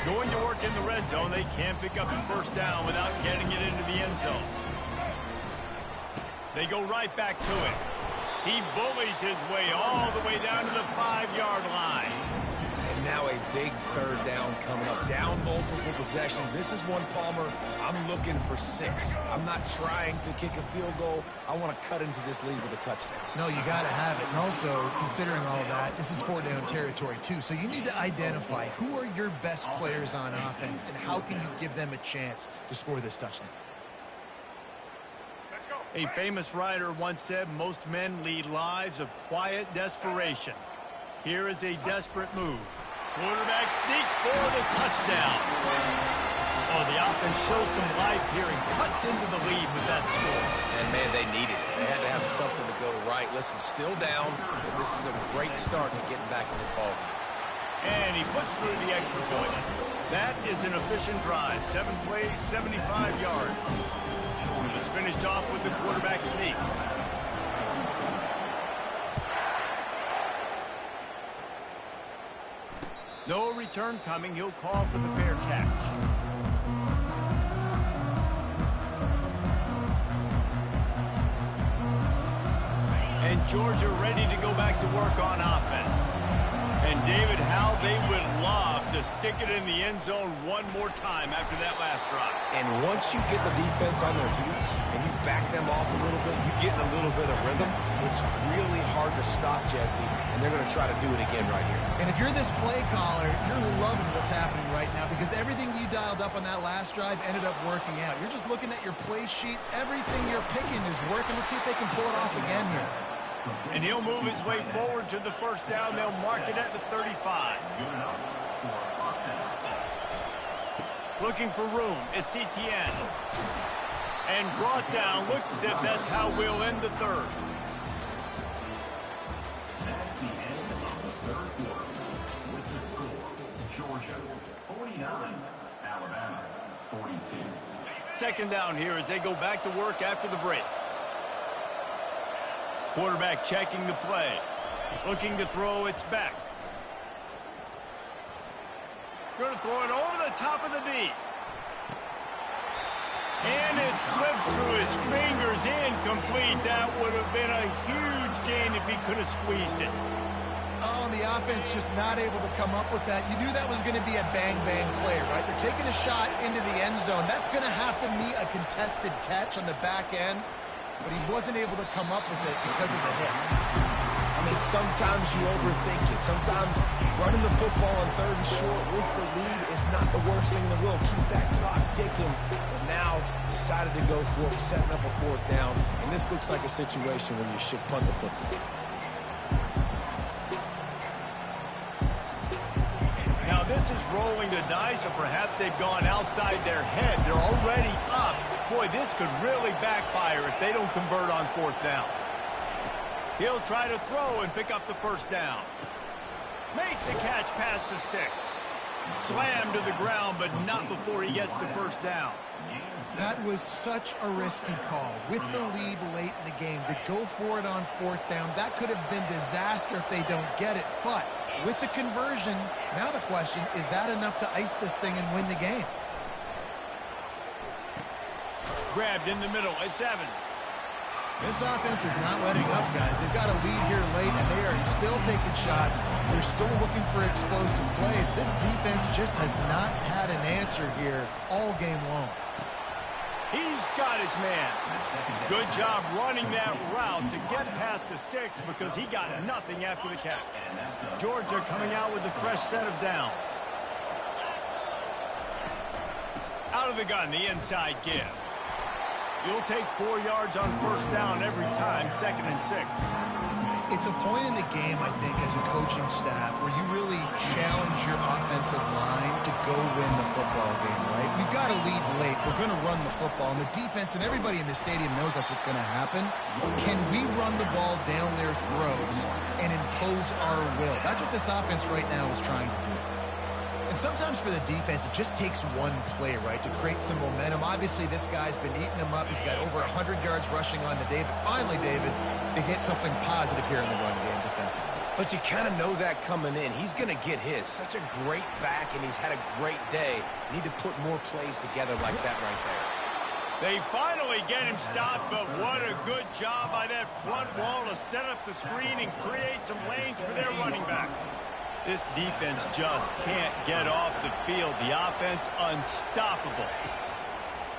Going to work in the red zone, they can't pick up the first down without getting it into the end zone. They go right back to it. He bullies his way all the way down to the 5-yard line. And now a big 3rd down coming up. Down multiple possessions. This is one, Palmer, I'm looking for 6. I'm not trying to kick a field goal. I want to cut into this lead with a touchdown. No, you got to have it. And also, considering all that, this is 4-down territory, too. So you need to identify who are your best players on offense and how can you give them a chance to score this touchdown. A famous writer once said, most men lead lives of quiet desperation. Here is a desperate move. Quarterback sneak for the touchdown. Oh, the offense shows some life here and cuts into the lead with that score. And, man, they needed it. They had to have something to go right. Listen, still down, but this is a great start to getting back in this ballgame. And he puts through the extra point. That is an efficient drive. 7 plays, 75 yards. It's finished off with the quarterback sneak. No return coming. He'll call for the fair catch. And Georgia ready to go back to work on offense. And David, how they would love to stick it in the end zone one more time after that last drive. And once you get the defense on their heels and you back them off a little bit, you get in a little bit of rhythm, it's really hard to stop, Jesse, and they're going to try to do it again right here. And if you're this play caller, you're loving what's happening right now because everything you dialed up on that last drive ended up working out. You're just looking at your play sheet. Everything you're picking is working. Let's see if they can pull it off again here. And he'll move his way forward to the first down. They'll mark it at the 35. Looking for room. It's Etienne. And brought down. Looks as if that's how we'll end the 3rd. That's the end of the 3rd quarter. With the score, Georgia 49, Alabama 42. 2nd down here as they go back to work after the break. Quarterback checking the play. Looking to throw, it's back. Going to throw it over the top of the D. And it slips through his fingers, incomplete. That would have been a huge gain if he could have squeezed it. Oh, and the offense just not able to come up with that. You knew that was going to be a bang-bang play, right? They're taking a shot into the end zone. That's going to have to meet a contested catch on the back end. But he wasn't able to come up with it because of the hit. I mean, sometimes you overthink it. Sometimes running the football on 3rd and short with the lead is not the worst thing in the world. Keep that clock ticking. But now decided to go for it, setting up a 4th down. And this looks like a situation where you should punt the football. Now this is rolling the dice, or perhaps they've gone outside their head. They're already up. Boy, this could really backfire if they don't convert on 4th down. He'll try to throw and pick up the first down. Makes the catch past the sticks. Slammed to the ground, but not before he gets the first down. That was such a risky call. With the lead late in the game, to go for it on fourth down, that could have been disaster if they don't get it. But with the conversion, now the question, is that enough to ice this thing and win the game? Grabbed in the middle. It's Evans. This offense is not letting up, guys. They've got a lead here late, and they are still taking shots. They're still looking for explosive plays. This defense just has not had an answer here all game long. He's got his man. Good job running that route to get past the sticks because he got nothing after the catch. Georgia coming out with a fresh set of downs. Out of the gun, the inside give. You'll take 4 yards on first down every time, 2nd and 6. It's a point in the game, I think, as a coaching staff where you really challenge your offensive line to go win the football game, right? We've got to lead late. We're going to run the football. And the defense and everybody in the stadium knows that's what's going to happen. Can we run the ball down their throats and impose our will? That's what this offense right now is trying to do. And sometimes for the defense, it just takes one play, right, to create some momentum. Obviously, this guy's been eating them up. He's got over 100 yards rushing on the day. But finally, David, they get something positive here in the run game defensively. But you kind of know that coming in. He's going to get his. Such a great back, and he's had a great day. Need to put more plays together like that right there. They finally get him stopped, but what a good job by that front wall to set up the screen and create some lanes for their running back. This defense just can't get off the field. The offense unstoppable.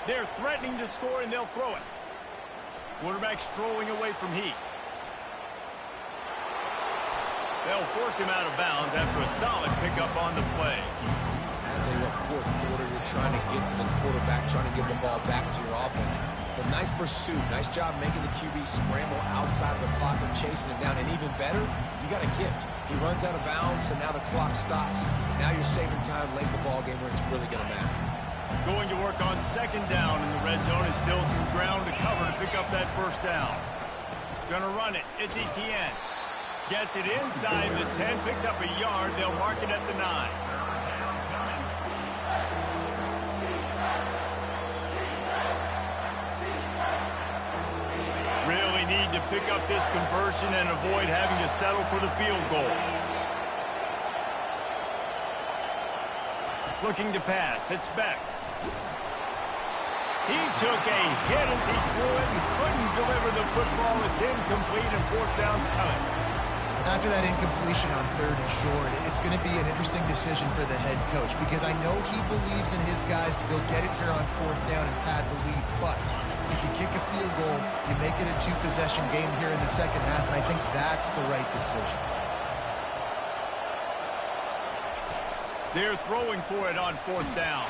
They're threatening to score, and they'll throw it. Quarterback strolling away from heat. They'll force him out of bounds after a solid pickup on the play. I'll tell you what, fourth quarter, you're trying to get to the quarterback, trying to get the ball back to your offense. But nice pursuit. Nice job making the QB scramble outside of the pocket, chasing him down. And even better, you got a gift. He runs out of bounds, so now the clock stops. Now you're saving time late in the ball game where it's really going to matter. Going to work on 2nd down in the red zone is still some ground to cover to pick up that first down. Gonna run it. It's Etienne. Gets it inside the 10, picks up a yard. They'll mark it at the 9. Really need to pick up this conversion and avoid having to settle for the field goal. Looking to pass. It's Beck. He took a hit as he threw it and couldn't deliver the football. It's incomplete and 4th down's coming. After that incompletion on 3rd and short, it's going to be an interesting decision for the head coach because I know he believes in his guys to go get it here on 4th down and pad the lead, but if you kick a field goal, you make it a 2-possession game here in the second half, and I think that's the right decision. They're throwing for it on 4th down.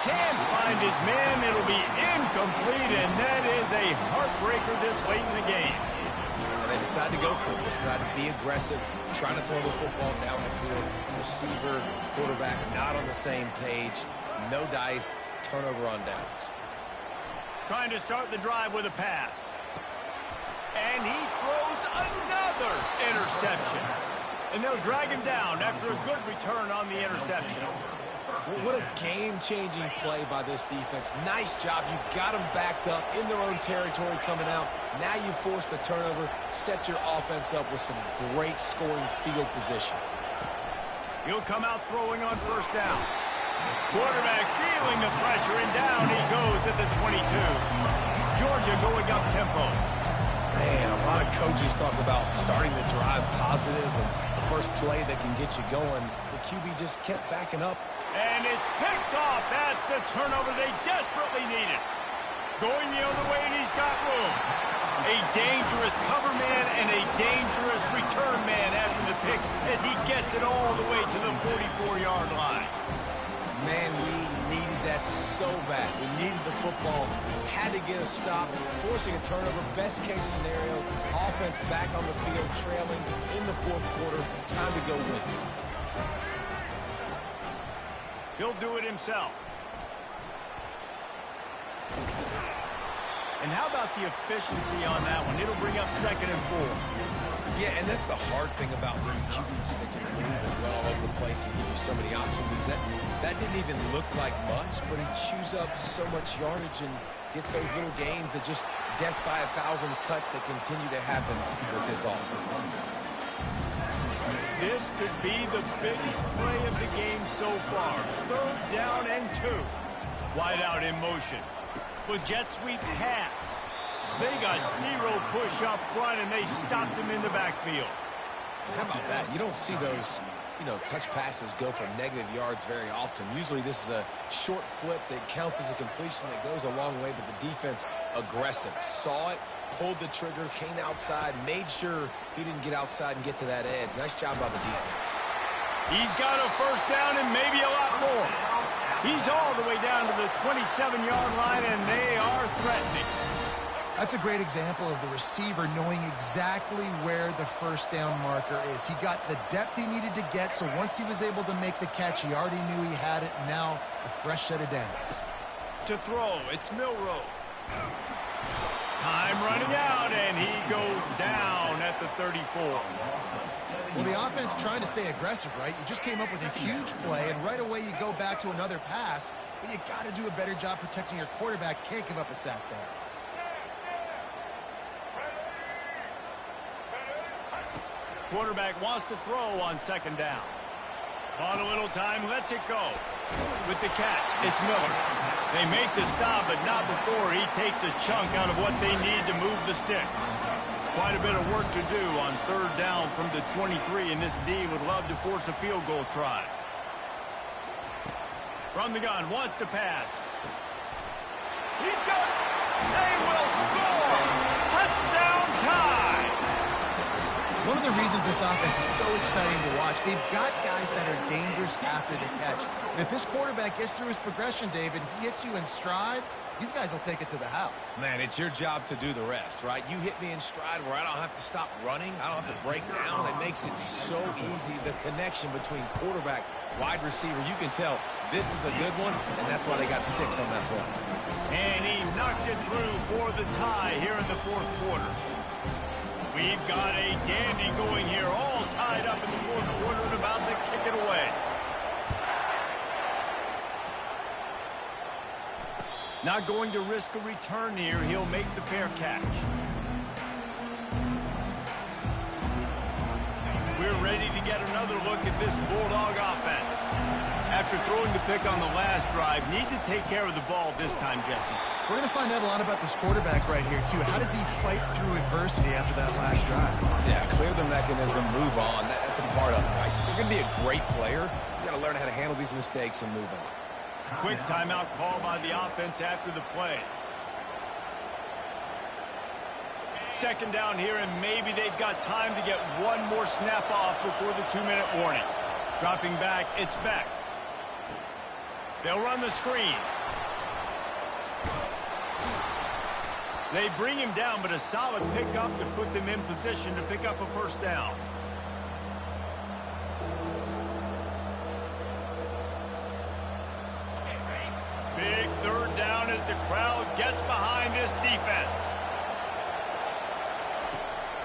Can't find his man. It'll be incomplete, and that is a heartbreaker this late in the game. They decide to go for it. They decide to be aggressive, trying to throw the football down the field. Receiver, quarterback, not on the same page. No dice. Turnover on downs. Trying to start the drive with a pass. And he throws another interception. And they'll drag him down after a good return on the interception. What a game-changing play by this defense. Nice job. You got them backed up in their own territory coming out. Now you force the turnover, set your offense up with some great scoring field position. He'll come out throwing on 1st down. Quarterback feeling the pressure, and down he goes at the 22. Georgia going up tempo. Man, a lot of coaches talk about starting the drive positive and the first play that can get you going. The QB just kept backing up. And it's picked off. That's the turnover they desperately needed. Going the other way, and he's got room. A dangerous cover man and a dangerous return man after the pick as he gets it all the way to the 44-yard line. Man, we needed that so bad. We needed the football. Had to get a stop, forcing a turnover. Best case scenario, offense back on the field, trailing in the 4th quarter. Time to go win. He'll do it himself. And how about the efficiency on that one? It'll bring up 2nd and 4. Yeah, and that's the hard thing about this QBs that can move and run all over the place and give you so many options is that didn't even look like much, but he chews up so much yardage and gets those little gains that just death by 1,000 cuts that continue to happen with this offense. This could be the biggest play of the game so far. 3rd down and 2. Wide out in motion. With jet sweep pass. They got 0 push up front, and they stopped him in the backfield. How about that? You don't see those, touch passes go for negative yards very often. Usually this is a short flip that counts as a completion that goes a long way, but the defense aggressive. Saw it, pulled the trigger, came outside, made sure he didn't get outside and get to that edge. Nice job by the defense. He's got a 1st down and maybe a lot more. He's all the way down to the 27-yard line, and they are threatening. That's a great example of the receiver knowing exactly where the 1st down marker is. He got the depth he needed to get, so once he was able to make the catch, he already knew he had it. Now, a fresh set of downs. To throw, it's Milrow. Time running out, and he goes down at the 34. Well, the offense trying to stay aggressive, right? You just came up with a huge play, and right away you go back to another pass, but you got to do a better job protecting your quarterback. Can't give up a sack there. Quarterback wants to throw on 2nd down. On a little time, lets it go. With the catch, it's Miller. They make the stop, but not before he takes a chunk out of what they need to move the sticks. Quite a bit of work to do on 3rd down from the 23, and this D would love to force a field goal try. From the gun, wants to pass. He's got it. They will score. Touchdown tie. One of the reasons this offense is so exciting to watch, they've got guys that are dangerous after the catch. And if this quarterback gets through his progression, David, he hits you in stride, these guys will take it to the house. Man, it's your job to do the rest, right? You hit me in stride where I don't have to stop running. I don't have to break down. It makes it so easy. The connection between quarterback, wide receiver, you can tell this is a good one, and that's why they got 6 on that play. And he knocks it through for the tie here in the 4th quarter. We've got a dandy going here, all tied up in the 4th quarter and about to kick it away. Not going to risk a return here. He'll make the fair catch. We're ready to get another look at this Bulldog offense. After throwing the pick on the last drive, need to take care of the ball this time, Jesse. We're going to find out a lot about this quarterback right here, too. How does he fight through adversity after that last drive? Yeah, clear the mechanism, move on. That's a part of it, right? You're going to be a great player. You got to learn how to handle these mistakes and move on. Quick timeout call by the offense after the play. 2nd down here, and maybe they've got time to get one more snap off before the 2-minute warning. Dropping back, it's Beck. They'll run the screen. They bring him down, but a solid pickup to put them in position to pick up a 1st down. Big 3rd down as the crowd gets behind this defense.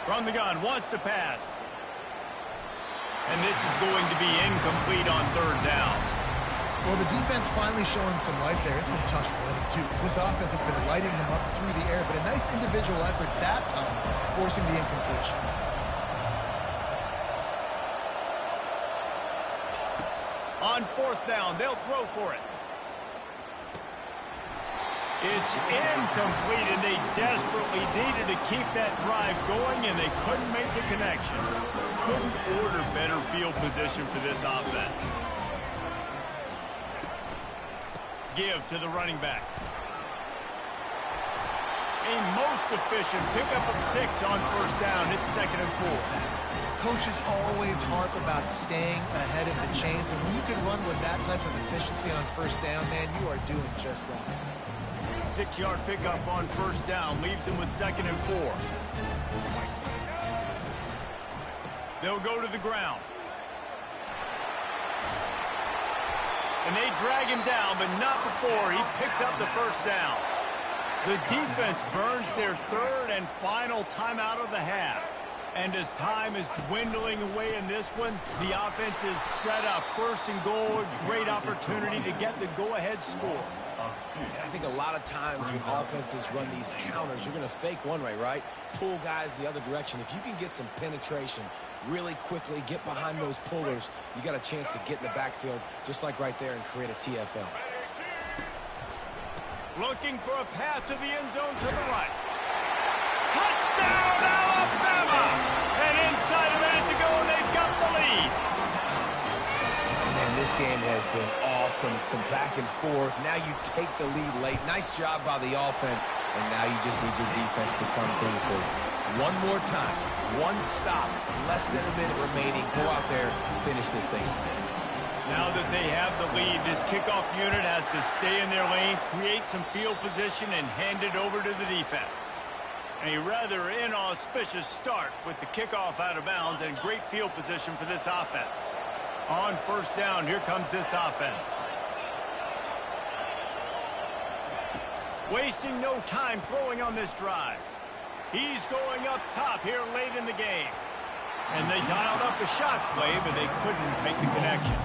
From the gun, wants to pass. And this is going to be incomplete on 3rd down. Well, the defense finally showing some life there. It's been tough sledding, too, because this offense has been lighting them up through the air. But a nice individual effort that time, forcing the incompletion. On 4th down, they'll throw for it. It's incomplete, and they desperately needed to keep that drive going, and they couldn't make the connection. Couldn't order better field position for this offense. Give to the running back. A most efficient pickup of 6 on 1st down. It's 2nd and 4. Coaches always harp about staying ahead of the chains, and when you can run with that type of efficiency on 1st down, man, you are doing just that. 6-yard pickup on 1st down leaves him with 2nd and 4. They'll go to the ground. And they drag him down, but not before he picks up the 1st down. The defense burns their 3rd and final timeout of the half. And as time is dwindling away in this one, the offense is set up. First and goal, a great opportunity to get the go-ahead score. And I think a lot of times when offenses run these counters, you're going to fake one way, right? Pull guys the other direction. If you can get some penetration really quickly, get behind those pullers, you got a chance to get in the backfield, just like right there, and create a TFL. Looking for a path to the end zone to the right. Touchdown, Alabama! And inside a minute to go, and they've got the lead. Man, this game has been awesome. Some back and forth. Now you take the lead late. Nice job by the offense. And now you just need your defense to come through for you. One more time. One stop. Less than a minute remaining. Go out there, finish this thing. Now that they have the lead, this kickoff unit has to stay in their lane, create some field position, and hand it over to the defense. A rather inauspicious start with the kickoff out of bounds and great field position for this offense. On first down, here comes this offense. Wasting no time throwing on this drive. He's going up top here late in the game. And they dialed up a shot play, but they couldn't make the connection.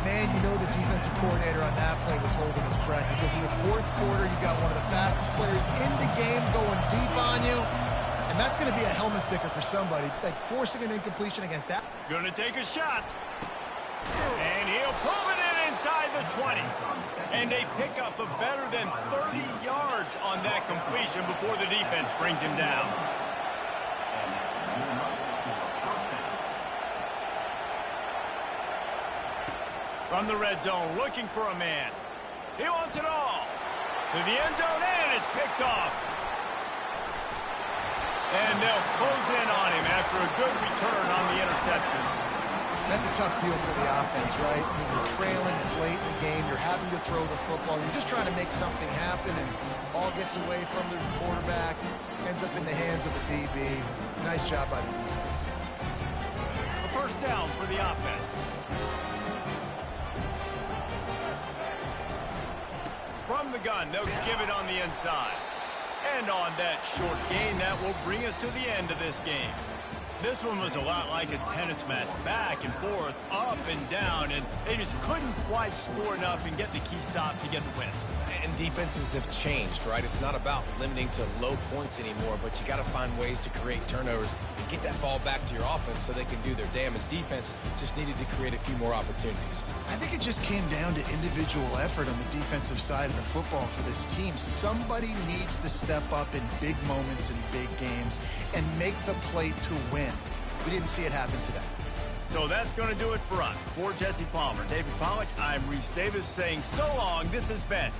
Man, you know the defensive coordinator on that play was holding his breath because in the fourth quarter, you got one of the fastest players in the game going deep on you. And that's going to be a helmet sticker for somebody, like forcing an incompletion against that. Gonna take a shot. And he'll pull it in inside the 20. And a pickup of better than 30 yards on that completion before the defense brings him down. From the red zone, looking for a man. He wants it all. To the end zone, and it's picked off. And they'll close in on him after a good return on the interception. That's a tough deal for the offense, right? I mean, you're trailing, it's late in the game, you're having to throw the football, you're just trying to make something happen, and ball gets away from the quarterback, ends up in the hands of the DB. Nice job by the defense. A first down for the offense. From the gun, they'll give it on the inside. And on that short gain, that will bring us to the end of this game. This one was a lot like a tennis match, back and forth, up and down, and they just couldn't quite score enough and get the key stop to get the win. And defenses have changed, right? It's not about limiting to low points anymore, but you got to find ways to create turnovers and get that ball back to your offense so they can do their damage. Defense just needed to create a few more opportunities. I think it just came down to individual effort on the defensive side of the football for this team. Somebody needs to step up in big moments in big games and make the play to win. We didn't see it happen today. So that's going to do it for us. For Jesse Palmer, David Pollack, I'm Reese Davis saying so long. This has been